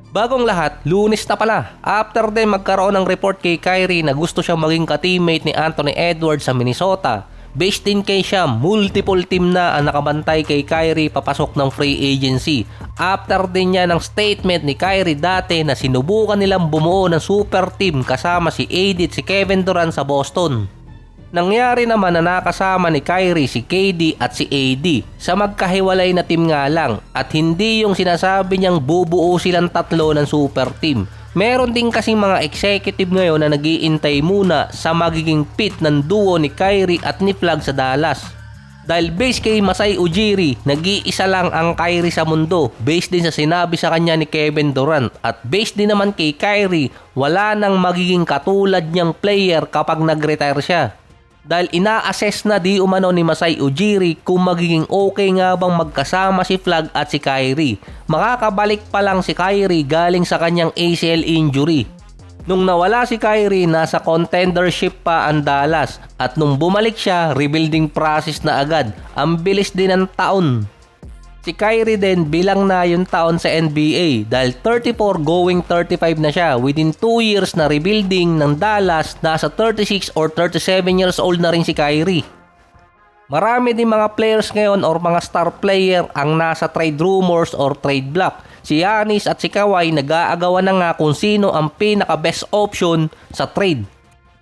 Bagong lahat, Lunes na pala. After din magkaroon ng report kay Kyrie na gusto siyang maging ka-teammate ni Anthony Edwards sa Minnesota. Based din kay Sham, multiple team na ang nakabantay kay Kyrie papasok ng free agency. After din niya ng statement ni Kyrie dati na sinubukan nilang bumuo ng super team kasama si AD at si Kevin Durant sa Boston. Nangyari naman na nakasama ni Kyrie si KD at si AD sa magkahiwalay na team nga lang at hindi yung sinasabi niyang bubuo silang tatlo ng super team. Meron din kasing mga executive ngayon na nag-iintay muna sa magiging fit ng duo ni Kyrie at ni Flag sa Dallas. Dahil based kay Masai Ujiri, nag-iisa lang ang Kyrie sa mundo based din sa sinabi sa kanya ni Kevin Durant at based din naman kay Kyrie, wala nang magiging katulad niyang player kapag nag-retire siya. Dahil ina-assess na di umano ni Masai Ujiri kung magiging okay nga bang magkasama si Flag at si Kyrie. Makakabalik pa lang si Kyrie galing sa kanyang ACL injury. Nung nawala si Kyrie, nasa contendership pa ang Dallas at nung bumalik siya, rebuilding process na agad. Ang bilis din ng taon. Si Kyrie din bilang na yung taon sa NBA dahil 34 going 35 na siya. Within 2 years na rebuilding ng Dallas, nasa 36 or 37 years old na rin si Kyrie. Marami din mga players ngayon or mga star player ang nasa trade rumors or trade block. Si Giannis at si Kawhi nag-aagawan na nga kung sino ang pinaka-best option sa trade.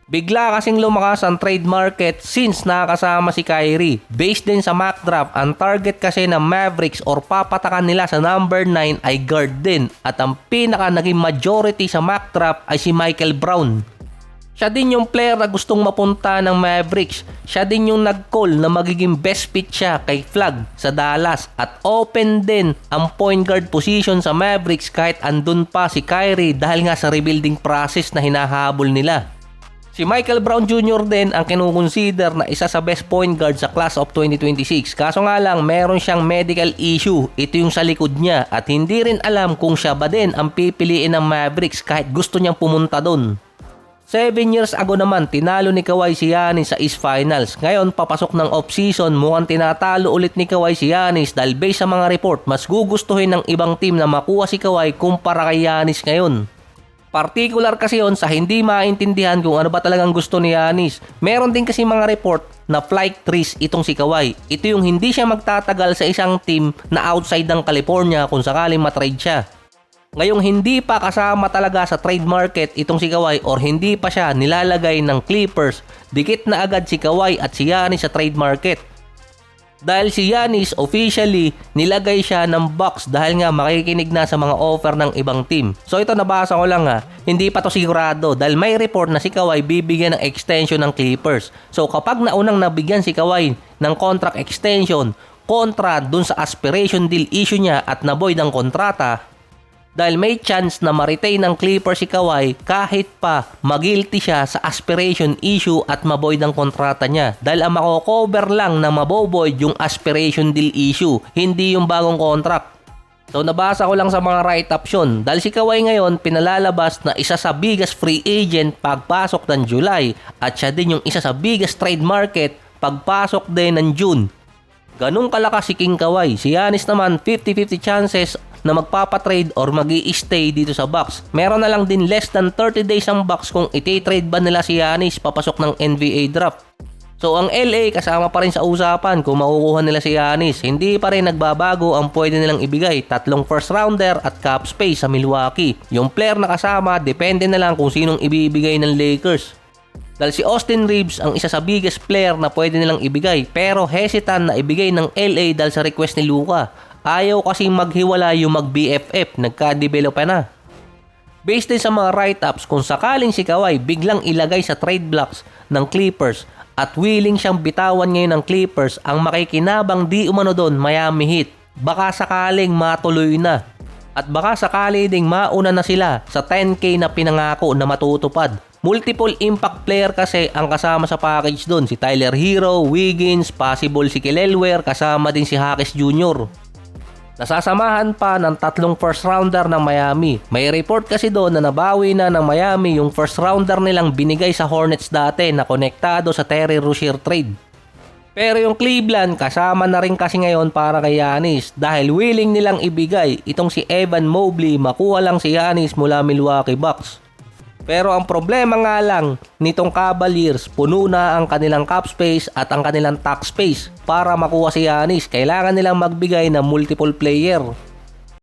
Bigla kasing lumakas ang trade market since nakakasama si Kyrie. Based din sa mock draft, ang target kasi ng Mavericks or papatakan nila sa number 9 ay guard din. At ang pinaka naging majority sa mock draft ay si Michael Brown. Siya din yung player na gustong mapunta ng Mavericks. Siya din yung nag-call na magiging best fit siya kay Flag sa Dallas. At open din ang point guard position sa Mavericks kahit andun pa si Kyrie dahil nga sa rebuilding process na hinahabol nila. Si Michael Brown Jr. din ang kinukonsider na isa sa best point guard sa class of 2026. Kaso nga lang, meron siyang medical issue. Ito yung sa likod niya at hindi rin alam kung siya ba din ang pipiliin ng Mavericks kahit gusto niyang pumunta doon. 7 years ago naman, tinalo ni Kawhi si Giannis sa East Finals. Ngayon, papasok ng off-season, mukhang tinatalo ulit ni Kawhi si Giannis dahil based sa mga report, mas gugustuhin ng ibang team na makuha si Kawhi kumpara kay Giannis ngayon. Particular kasi yon sa hindi maintindihan kung ano ba talagang gusto ni Giannis. Meron din kasi mga report na flight risk itong si Kawhi. Ito yung hindi siya magtatagal sa isang team na outside ng California kung sakaling matrade siya. Ngayong hindi pa kasama talaga sa trade market itong si Kawhi or hindi pa siya nilalagay ng Clippers, dikit na agad si Kawhi at si Giannis sa trade market. Dahil si Giannis officially nilagay siya ng box dahil nga makikinig na sa mga offer ng ibang team. So ito nabasa ko lang hindi pa to sigurado dahil may report na si Kawhi bibigyan ng extension ng Clippers. So kapag naunang nabigyan si Kawhi ng contract extension kontra dun sa aspiration deal issue niya at na-void ang kontrata, dahil may chance na ma-retain ng Clippers si Kawhi kahit pa magilty siya sa aspiration issue at maboid ang kontrata niya. Dahil ang mako-cover lang na maboboid yung aspiration deal issue, hindi yung bagong contract. So nabasa ko lang sa mga write-ups yun. Dahil si Kawhi ngayon pinalalabas na isa sa biggest free agent pagpasok ng July at siya din yung isa sa biggest trade market pagpasok din ng June. Ganun kalakas si King Kawhi. Si Giannis naman 50-50 chances na magpapatrade or magi-stay dito sa Bucks. Meron na lang din less than 30 days ang Bucks kung iti-trade ba nila si Giannis papasok ng NBA draft. So ang LA kasama pa rin sa usapan kung makukuha nila si Giannis. Hindi pa rin nagbabago ang pwede nilang ibigay. 3 first rounder at cap space sa Milwaukee. Yung player na kasama, depende na lang kung sinong ibibigay ng Lakers. Dahil si Austin Reeves ang isa sa biggest player na pwede nilang ibigay pero hesitant na ibigay ng LA dahil sa request ni Luka. Ayaw kasing maghiwala yung mag-BFF, nagka-develop na. Based din sa mga write-ups, kung sakaling si Kawhi biglang ilagay sa trade blocks ng Clippers at willing siyang bitawan ngayon ng Clippers, ang makikinabang di umano doon Miami Heat. Baka sakaling matuloy na. At baka sakali ding mauna na sila sa 10K na pinangako na matutupad. Multiple impact player kasi ang kasama sa package doon. Si Tyler Hero, Wiggins, possible si Kelelwer, kasama din si Hakes Jr. Nasasamahan pa ng 3 first rounder ng Miami. May report kasi doon na nabawi na ng Miami yung first rounder nilang binigay sa Hornets dati na konektado sa Terry Rozier trade. Pero yung Cleveland kasama na rin kasi ngayon para kay Giannis dahil willing nilang ibigay itong si Evan Mobley, makuha lang si Giannis mula Milwaukee Bucks. Pero ang problema nga lang nitong Cavaliers, puno na ang kanilang cap space at ang kanilang tax space para makuha si Giannis. Kailangan nilang magbigay ng multiple player.